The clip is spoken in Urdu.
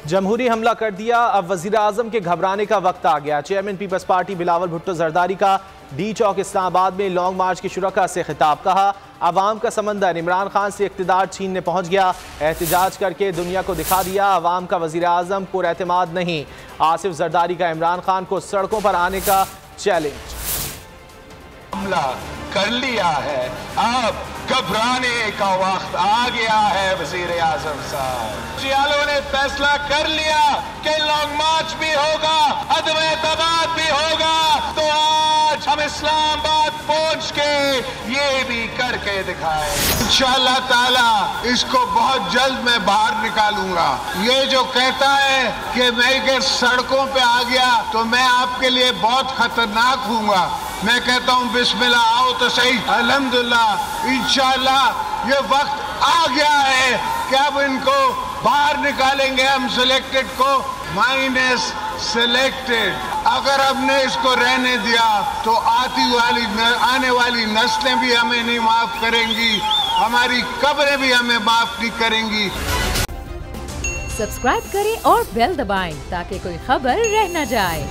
جمہوری حملہ کر دیا، اب وزیر اعظم کے گھبرانے کا وقت آ گیا۔ چیئرمین پیپلز پارٹی بلاول بھٹو زرداری کا ڈی چوک اسلام آباد میں لانگ مارچ کے شرکاء سے خطاب، کہا عوام کا سمندر عمران خان سے اقتدار چھیننے پہنچ گیا، احتجاج کر کے دنیا کو دکھا دیا عوام کا وزیر اعظم پر اعتماد نہیں۔ آصف زرداری کا عمران خان کو سڑکوں پر آنے کا چیلنج۔ حملہ کر لیا ہے، اب گھبرانے کا وقت آ گیا ہے وزیر اعظم صاحب۔ سیالوں نے فیصلہ کر لیا کہ لانگ مارچ بھی ہوگا، عدم اعتماد بھی ہوگا، تو آج ہم اسلام آباد پہنچ کے یہ بھی کر کے دکھائیں۔ انشاءاللہ تعالی اس کو بہت جلد میں باہر نکالوں گا۔ یہ جو کہتا ہے کہ میں سڑکوں پہ آ گیا تو میں آپ کے لیے بہت خطرناک ہوں گا، میں کہتا ہوں بسم اللہ، آؤ تو صحیح۔ الحمدللہ انشاءاللہ یہ وقت آ گیا ہے کہ اب ان کو باہر نکالیں گے ہم سلیکٹڈ کو۔ مائنس سلیکٹڈ اگر ہم نے اس کو رہنے دیا تو آنے والی نسلیں بھی ہمیں نہیں معاف کریں گی، ہماری قبریں بھی ہمیں معاف نہیں کریں گی۔ سبسکرائب کریں اور بیل دبائیں تاکہ کوئی خبر رہ نہ جائے۔